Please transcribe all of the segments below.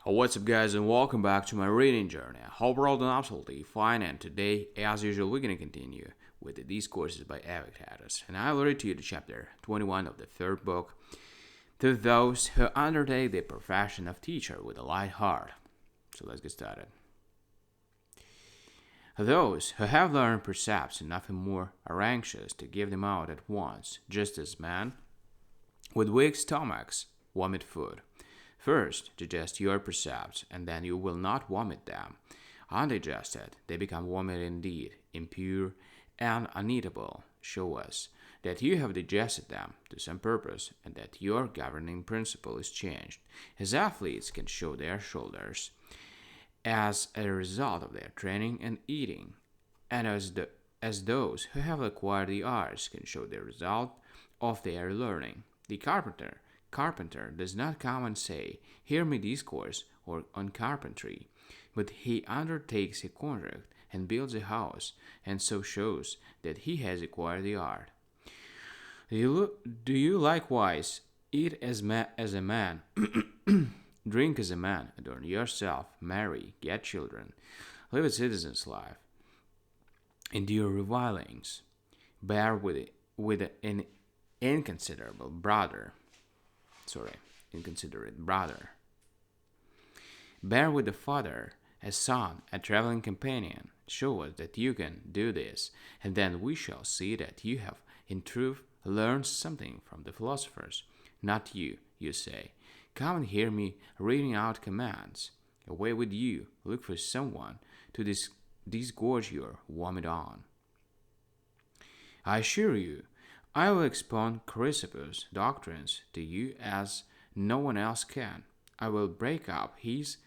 What's up, guys, and welcome back to my reading journey. I hope we're all doing absolutely fine, and today, as usual, we're going to continue with the Discourses by Epictetus. And I will read to you the chapter 21 of the third book, To Those Who Undertake the Profession of Teacher with a Light Heart. So let's get started. Those who have learned precepts and nothing more are anxious to give them out at once, just as men with weak stomachs vomit food. First, digest your precepts, and then you will not vomit them. Undigested, they become vomit indeed, impure and uneatable. Show us that you have digested them to some purpose, and that your governing principle is changed, as athletes can show their shoulders as a result of their training and eating, and as those who have acquired the arts can show the result of their learning. The carpenter does not come and say, "Hear me discourse on carpentry," but he undertakes a contract and builds a house, and so shows that he has acquired the art. Do you likewise eat as a man, drink as a man, adorn yourself, marry, get children, live a citizen's life, endure revilings, bear with an inconsiderable brother? Inconsiderate brother. Bear with the father, a son, a traveling companion. Show us that you can do this, and then we shall see that you have, in truth, learned something from the philosophers. Not you, you say. Come and hear me reading out commands. Away with you, look for someone to disgorge your vomit on. I assure you, I will expound Chrysippus' doctrines to you as no one else can. I will break up his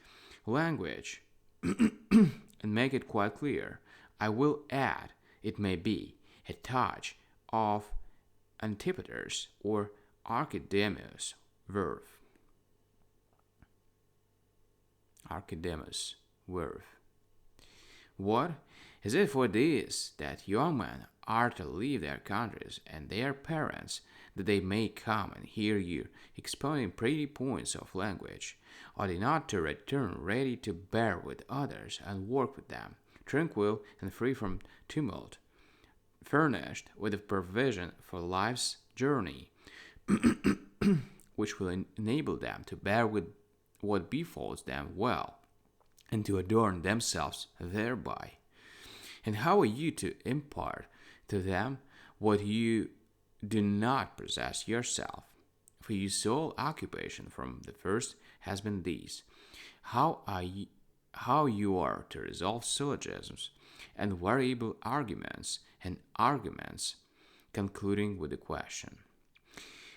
language and make it quite clear. I will add, it may be, a touch of Antipater's or Archidemus' verve. Archidemus' verve. What? Is it for this that young men are to leave their countries and their parents, that they may come and hear you expounding pretty points of language? Are they not to return ready to bear with others and work with them, tranquil and free from tumult, furnished with a provision for life's journey, which will enable them to bear with what befalls them well, and to adorn themselves thereby? And how are you to impart to them what you do not possess yourself? For your sole occupation from the first has been this: how you are to resolve syllogisms and variable arguments, and arguments concluding with the question.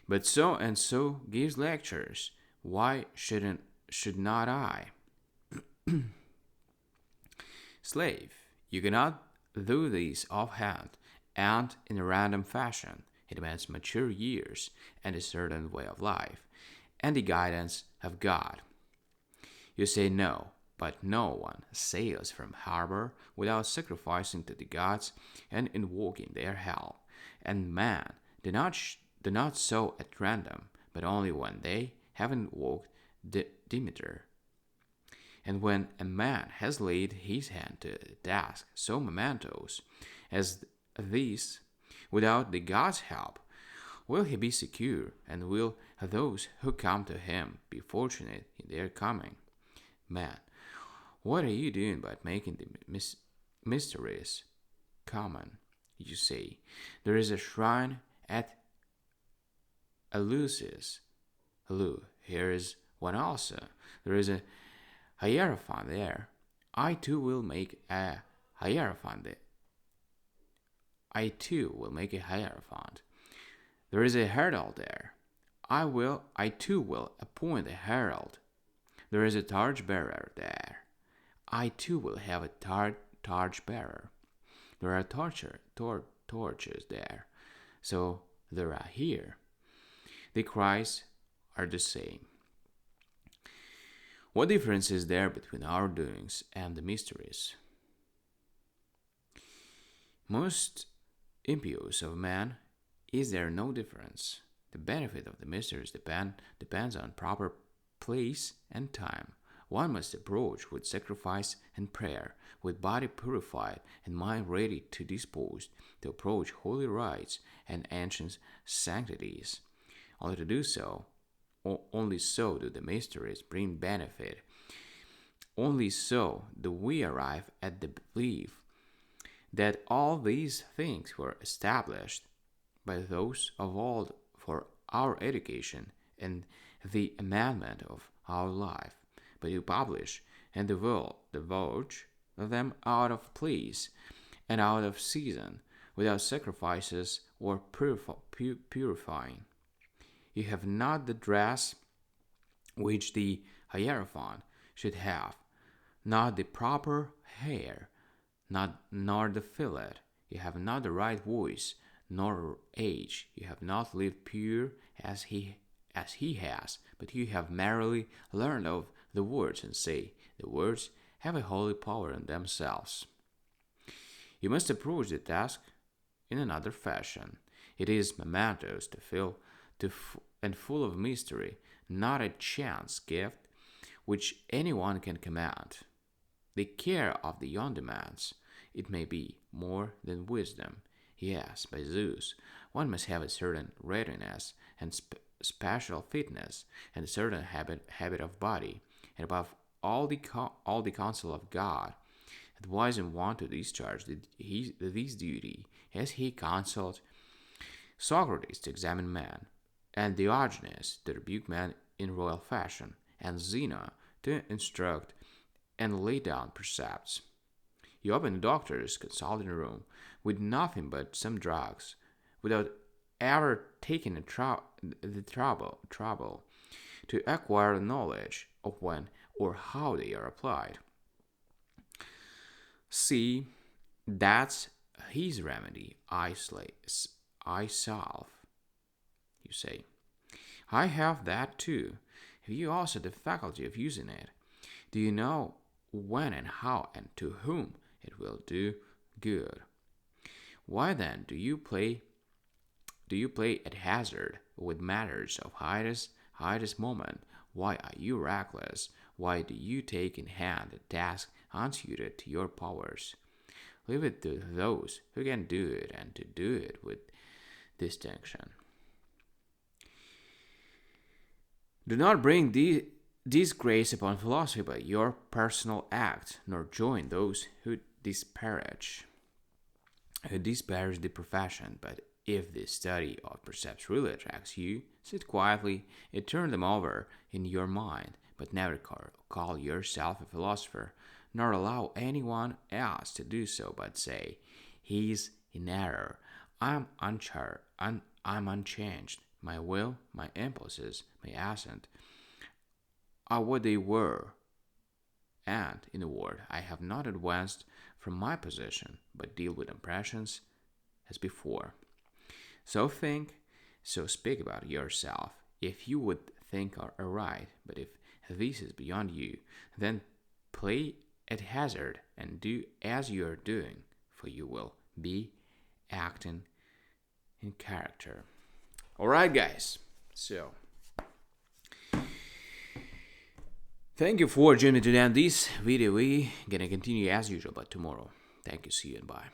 But so and so gives lectures. Why should not I? Slave, you cannot do this offhand and in a random fashion. It demands mature years and a certain way of life, and the guidance of God. You say no, but no one sails from harbor without sacrificing to the gods and invoking their help. And men do not sow at random, but only when they have invoked Demeter. And when a man has laid his hand to the task so momentous as this, without the God's help, will he be secure, and will those who come to him be fortunate in their coming? Man, what are you doing but making the mysteries common? You say, there is a shrine at Eleusis. Here is one also. There is a hierophant there. I too will make a hierophant. There is a herald there. I too will appoint a herald. There is a torch-bearer there. I too will have a torch-bearer. There are torches there. So there are here. The cries are the same. What difference is there between our doings and the mysteries? Most impious of man, is there no difference? The benefit of the mysteries depends on proper place and time, one must approach with sacrifice and prayer, with body purified and mind ready to dispose, to approach holy rites and ancient sanctities. Only to do so, only so do the mysteries bring benefit. Only so do we arrive at the belief that all these things were established by those of old for our education and the amendment of our life, but you publish and divulge them out of place and out of season, without sacrifices or purifying. You have not the dress which the hierophant should have, not the proper hair, nor the fillet. You have not the right voice, nor age. You have not lived pure as he has, but you have merely learned of the words, and say, the words have a holy power in themselves. You must approach the task in another fashion. It is momentous and full of mystery, not a chance gift which anyone can command. The care of the young demands, it may be, more than wisdom. Yes, by Zeus, one must have a certain readiness and special fitness, and a certain habit of body, and above all the counsel of God, advising one to discharge this duty, as he counseled Socrates to examine man, and Diogenes to rebuke man in royal fashion, and Zeno to instruct and lay down precepts. You open the doctor's consulting room with nothing but some drugs, without ever taking the trouble to acquire knowledge of when or how they are applied. See, that's his remedy. I solve. You say, I have that too. Have you also the faculty of using it? Do you know when and how and to whom it will do good? Why then do you play at hazard with matters of highest moment? Why are you reckless? Why do you take in hand a task unsuited to your powers? Leave it to those who can do it, and to do it with distinction. Do not bring disgrace upon philosophy by your personal act, nor join those who disparage the profession. But if the study of precepts really attracts you, sit quietly and turn them over in your mind, but never call yourself a philosopher, nor allow anyone else to do so, but say, he's in error. I'm unchanged. My will, my impulses, my assent are what they were, and, in a word, I have not advanced from my position, but deal with impressions as before. So think, so speak about yourself, if you would think aright, but if this is beyond you, then play at hazard and do as you are doing, for you will be acting in character. Alright, guys, so thank you for joining today on this video. We gonna continue as usual, but tomorrow. Thank you, see you, and bye.